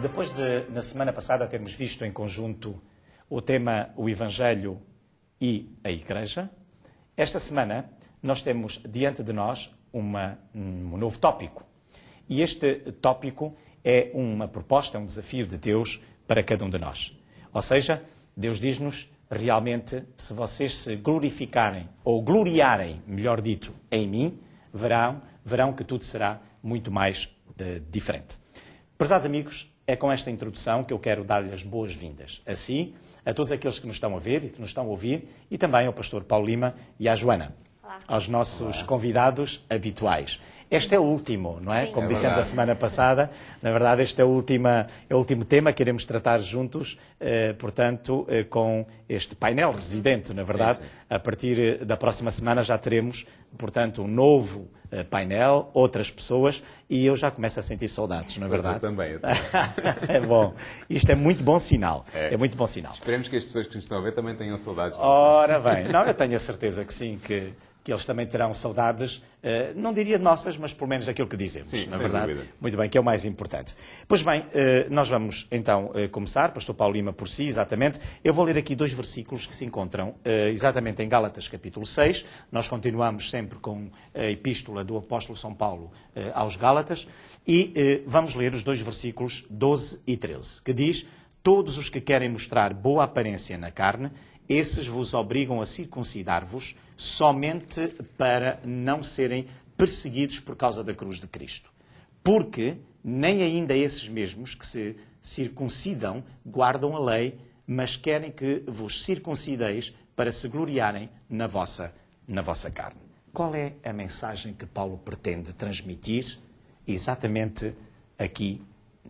Depois de, na semana passada, termos visto em conjunto o tema o Evangelho e a Igreja, esta semana nós temos diante de nós um novo tópico. E este tópico é uma proposta, um desafio de Deus para cada um de nós. Ou seja, Deus diz-nos realmente, se vocês se glorificarem, ou gloriarem, melhor dito, em mim, verão que tudo será muito mais diferente. Prezados amigos, é com esta introdução que eu quero dar-lhes as boas-vindas. Assim, a todos aqueles que nos estão a ver e que nos estão a ouvir, e também ao pastor Paulo Lima e à Joana, aos nossos convidados habituais. Este é o último, não é? Sim. Como É dissemos a semana passada, na verdade este é o último tema que iremos tratar juntos, portanto, com este painel residente, na verdade. Sim, sim. A partir da próxima semana já teremos, portanto, um novo painel, outras pessoas, e eu já começo a sentir saudades, não é verdade? Eu também. É bom. Isto é muito bom sinal. É muito bom sinal. Esperemos que as pessoas que nos estão a ver também tenham saudades. Ora bem, não, eu tenho a certeza que sim, que eles também terão saudades, não diria nossas, mas pelo menos daquilo que dizemos, Sim, na sem verdade. dúvida. Muito bem, que é o mais importante. Pois bem, nós vamos então começar, pastor Paulo Lima por si, exatamente. Eu vou ler aqui 2 versículos que se encontram exatamente em Gálatas capítulo 6. Nós continuamos sempre com a epístola do apóstolo São Paulo aos Gálatas e vamos ler os 2 versículos 12 e 13, que diz: todos os que querem mostrar boa aparência na carne, esses vos obrigam a circuncidar-vos somente para não serem perseguidos por causa da cruz de Cristo. Porque nem ainda esses mesmos que se circuncidam guardam a lei, mas querem que vos circuncideis para se gloriarem na vossa carne. Qual é a mensagem que Paulo pretende transmitir exatamente aqui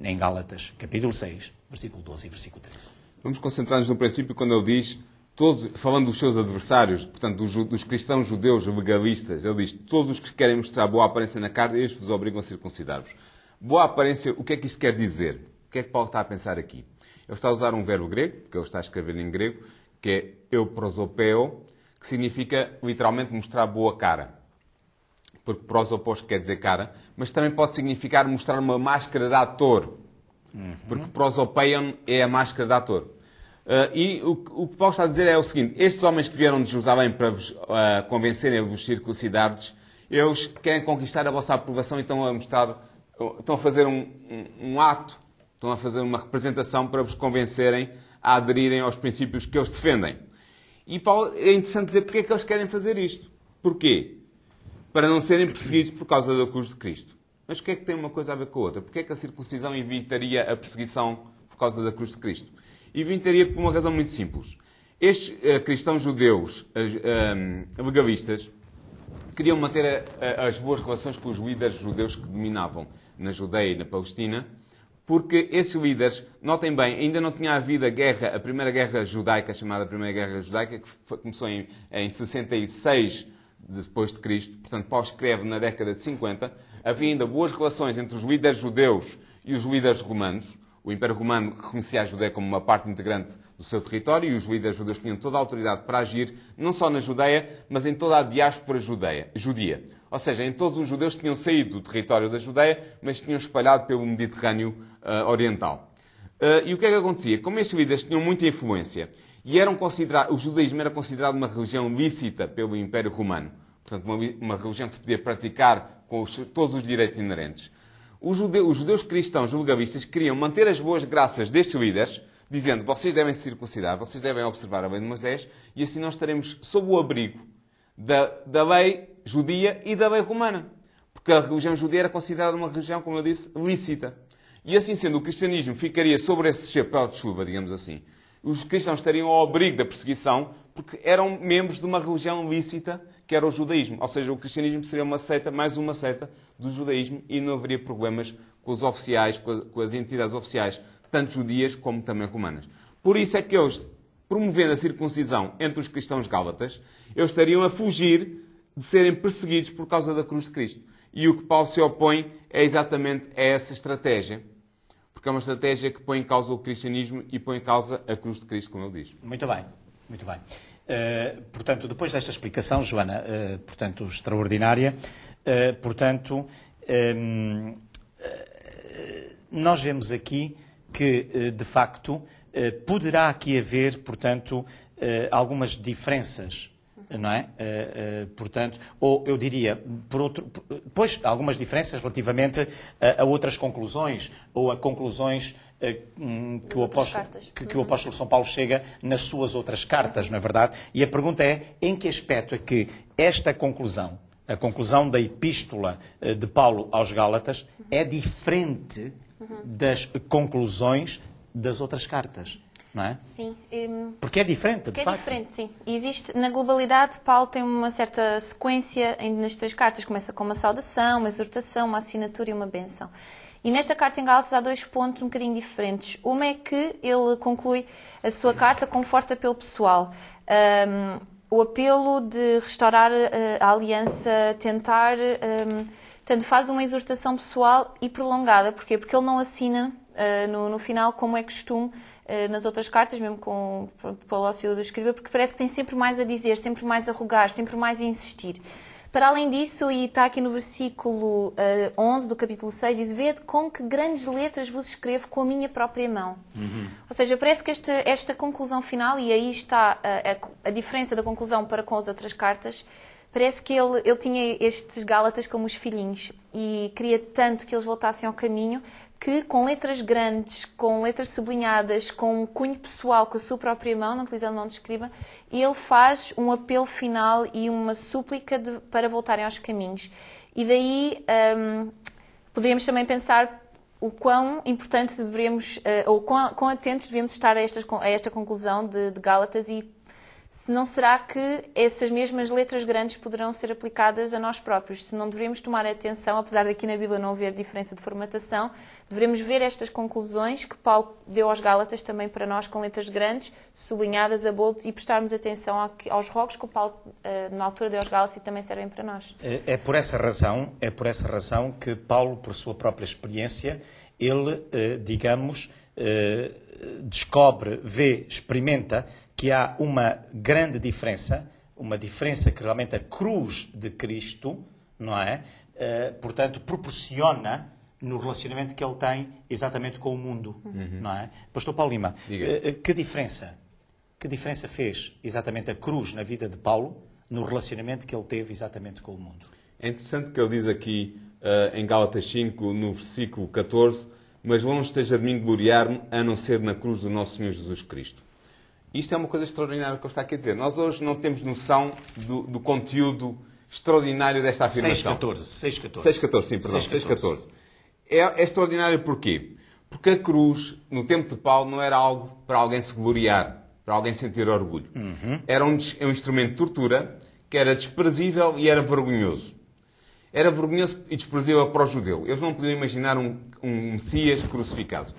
em Gálatas, capítulo 6, versículo 12 e versículo 13? Vamos concentrar-nos no princípio quando ele diz, todos, falando dos seus adversários, portanto dos cristãos judeus legalistas, ele diz, todos os que querem mostrar boa aparência na carne, estes vos obrigam a circuncidar-vos. Boa aparência, o que é que isto quer dizer? O que é que Paulo está a pensar aqui? Ele está a usar um verbo grego, que ele está a escrever em grego, que é euprosopeo, que significa literalmente mostrar boa cara. Porque prosopos quer dizer cara, mas também pode significar mostrar uma máscara de ator. Porque prosopeion é a máscara de ator. E o que Paulo está a dizer é o seguinte, estes homens que vieram de Jerusalém para vos convencerem a vos circuncidar-vos, eles querem conquistar a vossa aprovação e estão a fazer um ato, estão a fazer uma representação para vos convencerem a aderirem aos princípios que eles defendem. E Paulo, é interessante dizer porque é que eles querem fazer isto. Porquê? Para não serem perseguidos por causa da cruz de Cristo. Mas o que é que tem uma coisa a ver com a outra? Porquê é que a circuncisão evitaria a perseguição por causa da cruz de Cristo? Evitaria por uma razão muito simples. Estes cristãos judeus legalistas queriam manter as boas relações com os líderes judeus que dominavam na Judeia e na Palestina, porque esses líderes, notem bem, ainda não tinha havido a primeira guerra judaica, chamada Primeira Guerra Judaica, que começou em 66 depois de Cristo, portanto Paulo escreve na década de 50, havia ainda boas relações entre os líderes judeus e os líderes romanos. O Império Romano reconhecia a Judeia como uma parte integrante do seu território e os líderes judeus tinham toda a autoridade para agir, não só na Judeia, mas em toda a diáspora judia. Ou seja, em todos os judeus que tinham saído do território da Judeia, mas tinham espalhado pelo Mediterrâneo Oriental. E o que é que acontecia? Como estes líderes tinham muita influência e o judaísmo era considerado uma religião lícita pelo Império Romano, portanto uma religião que se podia praticar com todos os direitos inerentes, os judeus cristãos legalistas queriam manter as boas graças destes líderes, dizendo, vocês devem se circuncidar, vocês devem observar a lei de Moisés, e assim nós estaremos sob o abrigo da lei judia e da lei romana. Porque a religião judia era considerada uma religião, como eu disse, lícita. E assim sendo, o cristianismo ficaria sobre esse chapéu de chuva, digamos assim. Os cristãos estariam ao abrigo da perseguição, porque eram membros de uma religião lícita, que era o judaísmo. Ou seja, o cristianismo seria uma seita, mais uma seita do judaísmo, e não haveria problemas com os oficiais, com as entidades oficiais, tanto judias como também romanas. Por isso é que eles, promovendo a circuncisão entre os cristãos gálatas, eles estariam a fugir de serem perseguidos por causa da cruz de Cristo. E o que Paulo se opõe é exatamente a essa estratégia, porque é uma estratégia que põe em causa o cristianismo e põe em causa a cruz de Cristo, como ele diz. Muito bem, muito bem. Portanto, depois desta explicação, Joana, portanto, extraordinária, nós vemos aqui que, de facto, poderá aqui haver, portanto, algumas diferenças, não é? Portanto, ou eu diria, pois, algumas diferenças relativamente a outras conclusões, ou a conclusões que o apóstolo São Paulo chega nas suas outras cartas, não é verdade? E a pergunta é, em que aspecto é que esta conclusão, a conclusão da epístola de Paulo aos Gálatas, é diferente das conclusões das outras cartas, não é? Sim. Porque é diferente, de facto. É diferente, sim. E existe, na globalidade, Paulo tem uma certa sequência nas 3 cartas. Começa com uma saudação, uma exortação, uma assinatura e uma bênção. E nesta carta em Gálatas há 2 pontos um bocadinho diferentes. Uma é que ele conclui a sua carta com um forte apelo pessoal. O apelo de restaurar a aliança, tentar... Portanto, faz uma exortação pessoal e prolongada. Porquê? Porque ele não assina no final, como é costume nas outras cartas, mesmo com Paulo Auxílio do Escriba, porque parece que tem sempre mais a dizer, sempre mais a rogar, sempre mais a insistir. Para além disso, e está aqui no versículo 11 do capítulo 6, diz: "Vede com que grandes letras vos escrevo com a minha própria mão." Ou seja, parece que esta conclusão final, e aí está a diferença da conclusão para com as outras cartas, parece que ele tinha estes Gálatas como os filhinhos e queria tanto que eles voltassem ao caminho que, com letras grandes, com letras sublinhadas, com um cunho pessoal, com a sua própria mão, não utilizando mão de escriba, ele faz um apelo final e uma súplica para voltarem aos caminhos. E daí poderíamos também pensar o quão importante deveríamos, ou quão atentos devemos estar a esta conclusão de Gálatas, e se não será que essas mesmas letras grandes poderão ser aplicadas a nós próprios. Se não deveríamos tomar atenção, apesar de aqui na Bíblia não haver diferença de formatação, devemos ver estas conclusões que Paulo deu aos Gálatas também para nós com letras grandes, sublinhadas a bold, e prestarmos atenção aos rogos que o Paulo na altura deu aos Gálatas e também servem para nós. É por essa razão que Paulo, por sua própria experiência, ele, descobre, vê, experimenta que há uma grande diferença, uma diferença que realmente a cruz de Cristo, não é? Portanto, proporciona no relacionamento que ele tem exatamente com o mundo, não é? Pastor Paulo Lima, que diferença fez exatamente a cruz na vida de Paulo no relacionamento que ele teve exatamente com o mundo? É interessante que ele diz aqui em Gálatas 5, no versículo 14: "Mas longe esteja de mim gloriar-me, a não ser na cruz do nosso Senhor Jesus Cristo." Isto é uma coisa extraordinária que eu estou aqui a dizer. Nós hoje não temos noção do conteúdo extraordinário desta afirmação. 6.14, sim, perdão. 6.14. É extraordinário porquê? Porque a cruz, no tempo de Paulo, não era algo para alguém se gloriar, para alguém sentir orgulho. Era um instrumento de tortura que era desprezível e era vergonhoso. Era vergonhoso e desprezível para o judeu. Eles não podiam imaginar um Messias crucificado.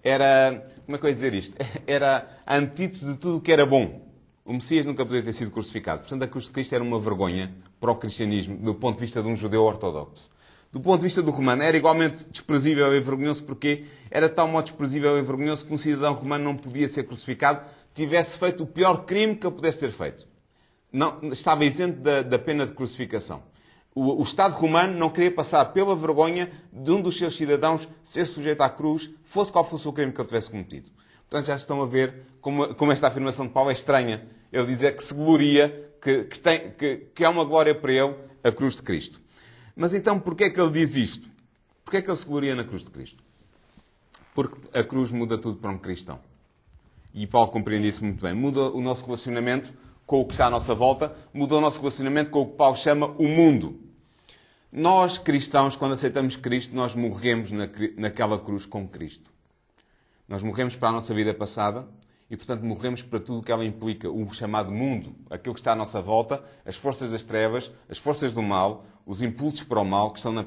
Era... Como é que eu ia dizer isto? Era a antítese de tudo o que era bom. O Messias nunca poderia ter sido crucificado. Portanto, a cruz de Cristo era uma vergonha para o cristianismo, do ponto de vista de um judeu ortodoxo. Do ponto de vista do romano, era igualmente desprezível e vergonhoso, porque era de tal modo desprezível e vergonhoso que um cidadão romano não podia ser crucificado, tivesse feito o pior crime que ele pudesse ter feito. Não, estava isento da pena de crucificação. O Estado romano não queria passar pela vergonha de um dos seus cidadãos ser sujeito à cruz, fosse qual fosse o crime que ele tivesse cometido. Portanto, já estão a ver como esta afirmação de Paulo é estranha. Ele dizer que se gloria, que é uma glória para ele, a cruz de Cristo. Mas então, porquê é que ele diz isto? Porquê é que ele se gloria na cruz de Cristo? Porque a cruz muda tudo para um cristão. E Paulo compreende isso muito bem. Muda o nosso relacionamento com o que está à nossa volta, muda o nosso relacionamento com o que Paulo chama o mundo. Nós, cristãos, quando aceitamos Cristo, nós morremos naquela cruz com Cristo. Nós morremos para a nossa vida passada e, portanto, morremos para tudo o que ela implica, o chamado mundo, aquilo que está à nossa volta, as forças das trevas, as forças do mal, os impulsos para o mal que estão na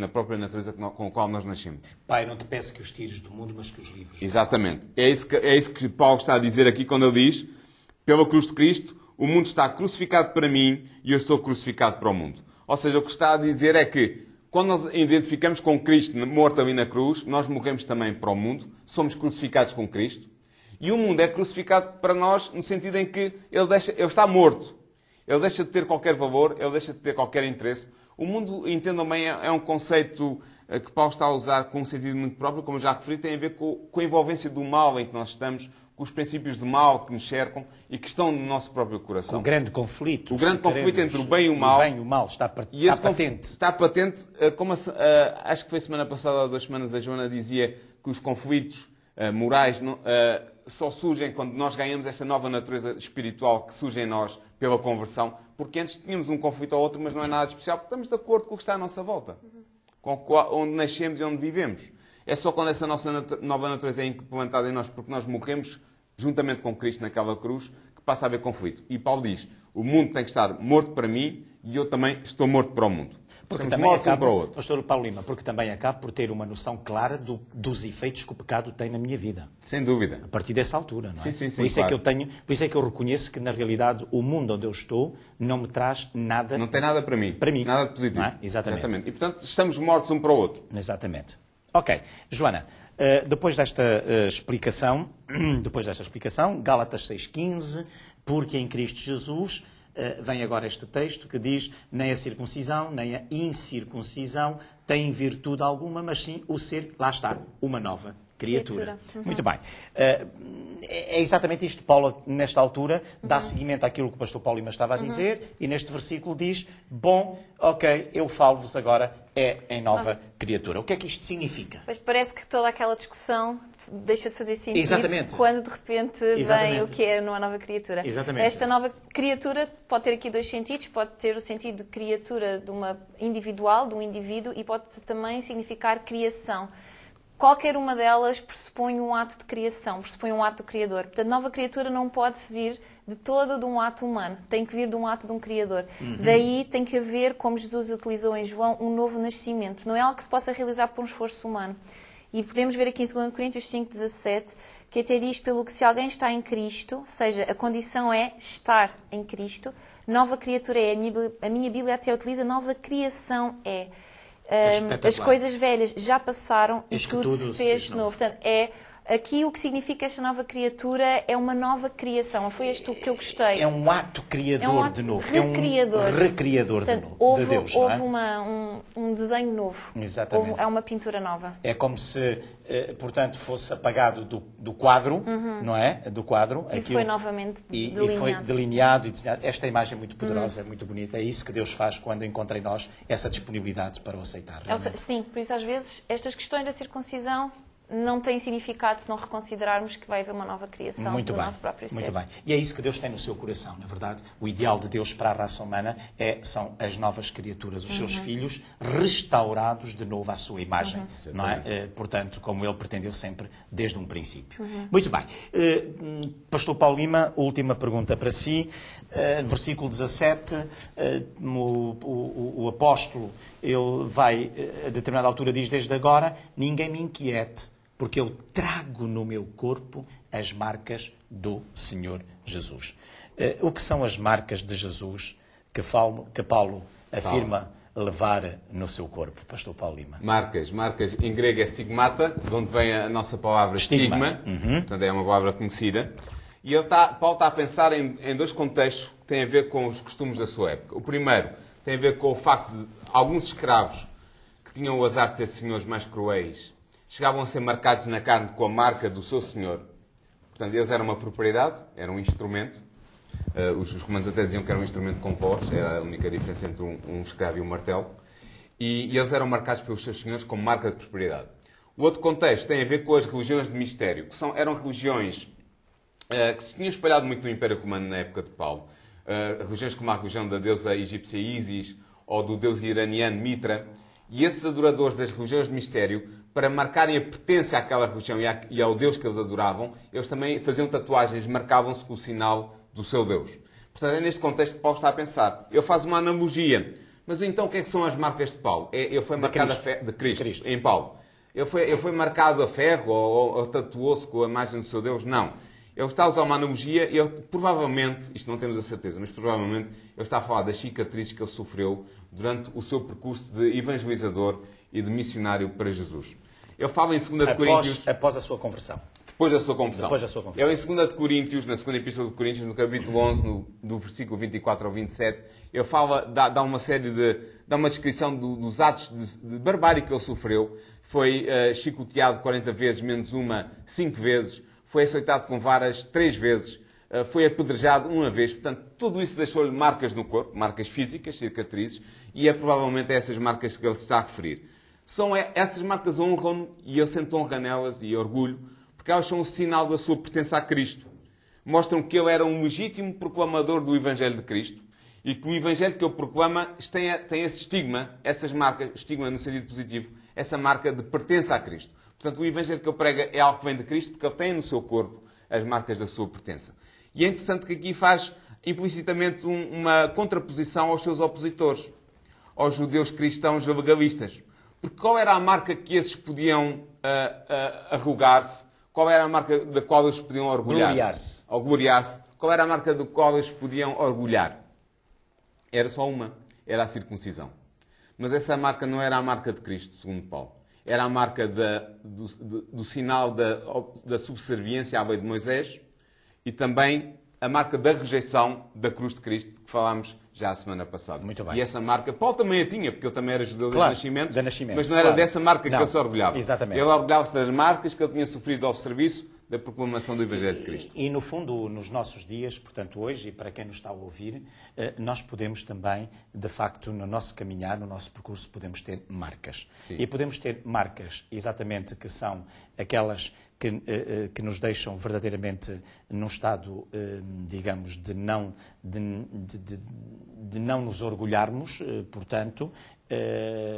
própria natureza com a qual nós nascemos. Pai, não te peço que os tires do mundo, mas que os livres. Exatamente. É isso que Paulo está a dizer aqui quando ele diz: pela cruz de Cristo, o mundo está crucificado para mim e eu estou crucificado para o mundo. Ou seja, o que está a dizer é que, quando nós identificamos com Cristo morto ali na cruz, nós morremos também para o mundo, somos crucificados com Cristo, e o mundo é crucificado para nós no sentido em que ele está morto. Ele deixa de ter qualquer valor, ele deixa de ter qualquer interesse. O mundo, entendam bem, é um conceito que Paulo está a usar com um sentido muito próprio, como eu já referi, tem a ver com a envolvência do mal em que nós estamos, com os princípios do mal que nos cercam e que estão no nosso próprio coração. O grande conflito. O grande conflito entre o bem e o mal. O bem e o mal está patente. Está patente, como acho que foi semana passada ou 2 semanas, a Joana dizia que os conflitos morais só surgem quando nós ganhamos esta nova natureza espiritual que surge em nós pela conversão, porque antes tínhamos um conflito ou outro, mas não é nada especial, porque estamos de acordo com o que está à nossa volta, com onde nascemos e onde vivemos. É só quando essa nossa nova natureza é implementada em nós, porque nós morremos juntamente com Cristo naquela cruz, que passa a haver conflito. E Paulo diz, o mundo tem que estar morto para mim e eu também estou morto para o mundo. Porque Estamos também mortos um para o outro. Pastor Paulo Lima, porque também acabo por ter uma noção clara dos efeitos que o pecado tem na minha vida. Sem dúvida. A partir dessa altura, não é? Sim, por isso claro. por isso é que eu reconheço que, na realidade, o mundo onde eu estou não me traz nada... Não tem nada para mim. Para mim. Nada de positivo. Não é? Exatamente. E, portanto, estamos mortos um para o outro. Exatamente. Ok. Joana, depois desta explicação, Gálatas 6,15, porque em Cristo Jesus... vem agora este texto que diz nem a circuncisão, nem a incircuncisão têm virtude alguma, mas sim o ser, lá está, uma nova criatura. Muito bem. É exatamente isto. Paulo, nesta altura, dá seguimento àquilo que o pastor Paulo Lima estava a dizer e neste versículo diz, bom, ok, eu falo-vos agora em nova criatura. O que é que isto significa? Pois parece que toda aquela discussão deixa de fazer sentido. Exatamente. Quando de repente vem o que é uma nova criatura. Exatamente. Esta nova criatura pode ter aqui 2 sentidos. Pode ter o sentido de criatura de uma individual, de um indivíduo, e pode também significar criação. Qualquer uma delas pressupõe um ato de criação, pressupõe um ato do Criador. Portanto, nova criatura não pode vir de todo de um ato humano, tem que vir de um ato de um Criador. Daí tem que haver, como Jesus utilizou em João, um novo nascimento. Não é algo que se possa realizar por um esforço humano. E podemos ver aqui em 2 Coríntios 5,17, que até diz, pelo que se alguém está em Cristo, ou seja, a condição é estar em Cristo, nova criatura é. A minha Bíblia até utiliza nova criação é. As coisas velhas já passaram e tudo se fez novo. Portanto, aqui o que significa esta nova criatura é uma nova criação. Foi isto que eu gostei. É um ato criador de novo. Recriador. É um recriador de novo. Houve, de Deus, não é? Houve um desenho novo. Exatamente. É uma pintura nova. É como se, portanto, fosse apagado do quadro, não é? Do quadro. E foi novamente delineado. E foi delineado e desenhado. Esta imagem é muito poderosa, é muito bonita. É isso que Deus faz quando encontra em nós essa disponibilidade para o aceitar. Sim, por isso às vezes estas questões da circuncisão não têm significado se não reconsiderarmos que vai haver uma nova criação nosso próprio ser. Muito bem. E é isso que Deus tem no seu coração, na verdade. O ideal de Deus para a raça humana são as novas criaturas, os seus filhos restaurados de novo à sua imagem. Não é? Portanto, como ele pretendeu sempre desde um princípio. Muito bem. Pastor Paulo Lima, última pergunta para si. Versículo 17, o apóstolo, ele vai, a determinada altura, diz, desde agora, ninguém me inquiete, porque eu trago no meu corpo as marcas do Senhor Jesus. O que são as marcas de Jesus que Paulo afirma levar no seu corpo, pastor Paulo Lima? Marcas em grego é stigmata, de onde vem a nossa palavra estigma. Portanto é uma palavra conhecida. E Paulo está a pensar em 2 contextos que têm a ver com os costumes da sua época. O primeiro tem a ver com o facto de alguns escravos que tinham o azar de ter senhores mais cruéis chegavam a ser marcados na carne com a marca do seu senhor. Portanto, eles eram uma propriedade, eram um instrumento. Os romanos até diziam que era um instrumento com voz, era a única diferença entre um escravo e um martelo. E eles eram marcados pelos seus senhores como marca de propriedade. O outro contexto tem a ver com as religiões de mistério, que eram religiões que se tinham espalhado muito no Império Romano na época de Paulo. Religiões como a religião da deusa egípcia Ísis ou do deus iraniano Mitra. E esses adoradores das religiões de mistério, para marcarem a pertença àquela religião e ao Deus que eles adoravam, eles também faziam tatuagens, marcavam-se com o sinal do seu Deus. Portanto, é neste contexto que Paulo está a pensar. Ele faz uma analogia. Mas então o que é que são as marcas de Paulo? Ele foi marcado de Cristo, em Paulo. Ele foi marcado a ferro ou tatuou-se com a imagem do seu Deus? Não. Ele está a usar uma analogia e provavelmente, isto não temos a certeza, mas provavelmente ele está a falar das cicatrizes que ele sofreu durante o seu percurso de evangelizador e de missionário para Jesus. Ele fala em 2 Coríntios... Após a sua conversão. Depois da sua confissão. Depois da sua confissão. Ele em 2 de Coríntios, na segunda epístola de Coríntios, no capítulo 11, do versículo 24 ao 27, ele fala, dá uma série dá uma descrição dos atos de barbárie que ele sofreu. Foi chicoteado 40 vezes, menos uma, 5 vezes. Foi açoitado com varas 3 vezes. Foi apedrejado uma vez. Portanto, tudo isso deixou-lhe marcas no corpo, marcas físicas, cicatrizes, e é provavelmente a essas marcas que ele se está a referir. Essas marcas honram-no e ele sente honra nelas e orgulho, porque elas são um sinal da sua pertença a Cristo. Mostram que ele era um legítimo proclamador do Evangelho de Cristo e que o Evangelho que ele proclama tem esse estigma, essas marcas, estigma no sentido positivo, essa marca de pertença a Cristo. Portanto, o Evangelho que ele prega é algo que vem de Cristo porque ele tem no seu corpo as marcas da sua pertença. E é interessante que aqui faz implicitamente uma contraposição aos seus opositores, aos judeus cristãos legalistas. Porque qual era a marca que esses podiam arrogar-se? Qual era a marca da qual eles podiam orgulhar? Gloriar-se. Ou gloriar-se. Qual era a marca da qual eles podiam orgulhar? Era só uma. Era a circuncisão. Mas essa marca não era a marca de Cristo, segundo Paulo. Era a marca do sinal da subserviência à lei de Moisés e também a marca da rejeição da cruz de Cristo, que falámos já a semana passada. Muito bem. E essa marca, Paulo também a tinha, porque ele também era judeu Claro, de nascimento, mas não era claro. dessa marca que Não, ele se orgulhava. exatamente. Ele orgulhava-se das marcas que ele tinha sofrido ao serviço da proclamação do Evangelho de Cristo. E, no fundo, nos nossos dias, portanto, hoje, e para quem nos está a ouvir, nós podemos também, de facto, no nosso caminhar, no nosso percurso, podemos ter marcas. Sim. E podemos ter marcas, exatamente, que são aquelas que nos deixam verdadeiramente num estado, digamos, de não nos orgulharmos, portanto,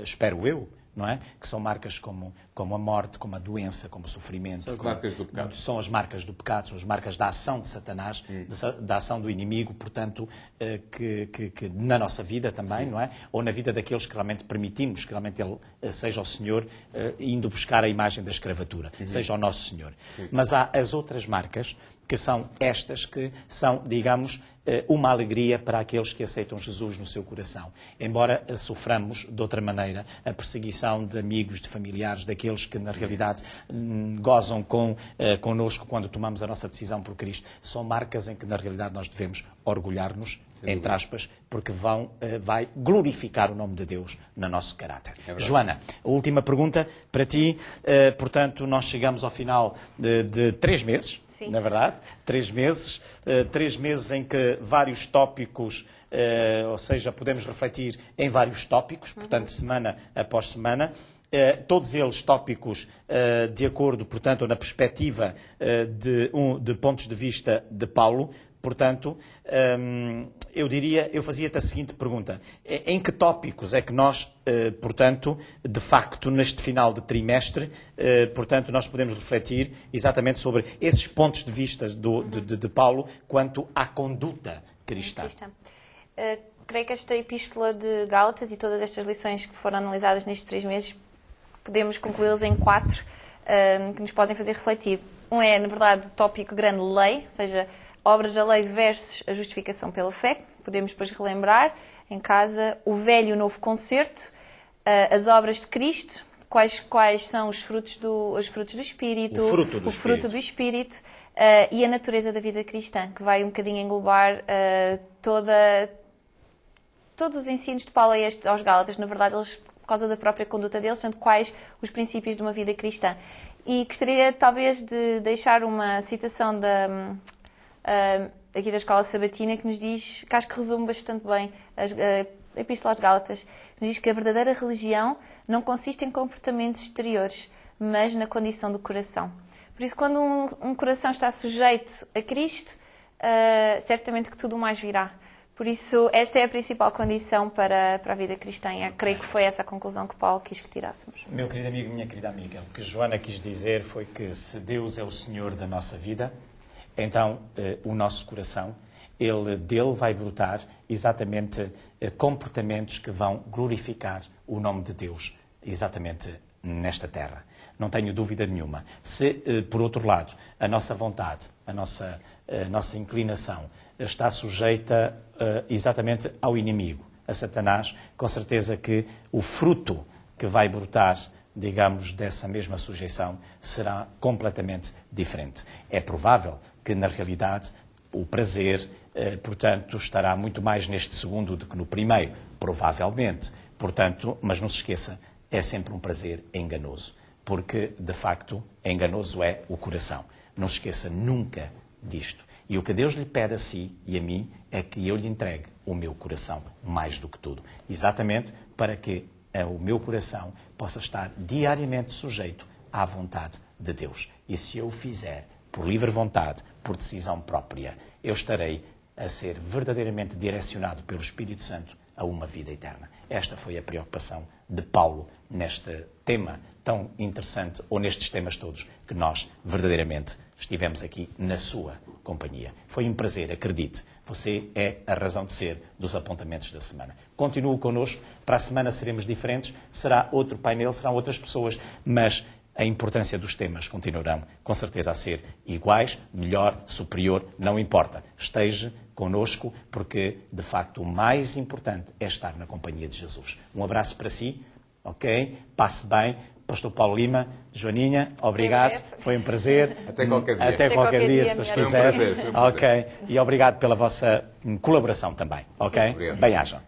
espero eu, não é? Que são marcas como a morte, como a doença, como o sofrimento. São as marcas do pecado. São as marcas do pecado, são as marcas da ação de Satanás, da ação do inimigo, portanto, que na nossa vida também, não é? Ou na vida daqueles que realmente permitimos que realmente Ele seja o Senhor, indo buscar a imagem da escravatura, seja o nosso Senhor. Mas há as outras marcas, que são estas que são, digamos, uma alegria para aqueles que aceitam Jesus no seu coração. Embora soframos, de outra maneira, a perseguição de amigos, de familiares, daqueles que, na realidade, gozam connosco quando tomamos a nossa decisão por Cristo, são marcas em que, na realidade, nós devemos orgulhar-nos, entre aspas, porque vai glorificar o nome de Deus no nosso caráter. Joana, a última pergunta para ti. Portanto, nós chegamos ao final de 3 meses. Sim. Na verdade, 3 meses, 3 meses em que vários tópicos, ou seja, podemos refletir em vários tópicos, portanto, semana após semana, todos eles tópicos de acordo, portanto, na perspectiva de pontos de vista de Paulo. Portanto, eu fazia-te a seguinte pergunta. Em que tópicos é que nós, portanto, de facto, neste final de trimestre, portanto, nós podemos refletir exatamente sobre esses pontos de vista de Paulo quanto à conduta cristã? Creio que esta epístola de Gálatas e todas estas lições que foram analisadas nestes 3 meses, podemos concluí-las em 4 que nos podem fazer refletir. Um é, na verdade, o tópico grande lei, ou seja, obras da lei versus a justificação pela fé. Podemos depois relembrar em casa o velho e o novo concerto, as obras de Cristo, quais são os frutos do Espírito, o fruto do Espírito e a natureza da vida cristã, que vai um bocadinho englobar todos os ensinos de Paulo aos Gálatas. Na verdade, eles, por causa da própria conduta deles, são quais os princípios de uma vida cristã. E gostaria, talvez, de deixar uma citação aqui da Escola Sabatina, que nos diz, que acho que resume bastante bem a Epístola aos Gálatas, que nos diz que a verdadeira religião não consiste em comportamentos exteriores, mas na condição do coração. Por isso, quando um coração está sujeito a Cristo, certamente que tudo mais virá. Por isso, esta é a principal condição para a vida cristã. Eu creio que foi essa a conclusão que Paulo quis que tirássemos. Meu querido amigo, minha querida amiga, o que Joana quis dizer foi que se Deus é o Senhor da nossa vida, então o nosso coração, dele vai brotar exatamente comportamentos que vão glorificar o nome de Deus, exatamente nesta terra. Não tenho dúvida nenhuma. Se, por outro lado, a nossa vontade, a nossa inclinação está sujeita exatamente ao inimigo, a Satanás, com certeza que o fruto que vai brotar, digamos, dessa mesma sujeição será completamente diferente. É provável que, na realidade, o prazer, portanto, estará muito mais neste segundo do que no primeiro, provavelmente. Portanto, mas não se esqueça, é sempre um prazer enganoso, porque, de facto, enganoso é o coração. Não se esqueça nunca disto. E o que Deus lhe pede a si e a mim é que eu lhe entregue o meu coração, mais do que tudo. Exatamente para que o meu coração possa estar diariamente sujeito à vontade de Deus. E se eu o fizer por livre vontade, por decisão própria, eu estarei a ser verdadeiramente direcionado pelo Espírito Santo a uma vida eterna. Esta foi a preocupação de Paulo neste tema tão interessante, ou nestes temas todos, que nós verdadeiramente estivemos aqui na sua companhia. Foi um prazer, acredite. Você é a razão de ser dos apontamentos da semana. Continue connosco. Para a semana seremos diferentes. Será outro painel, serão outras pessoas, mas a importância dos temas continuarão, com certeza, a ser iguais, melhor, superior, não importa. Esteja connosco, porque, de facto, o mais importante é estar na companhia de Jesus. Um abraço para si, ok? Passe bem. Pastor Paulo Lima, Joaninha, obrigado. Foi um prazer. Até qualquer dia. Até qualquer dia, se Deus quiser. Foi um prazer. Ok. E obrigado pela vossa colaboração também, ok? Obrigado. Bem-ajam.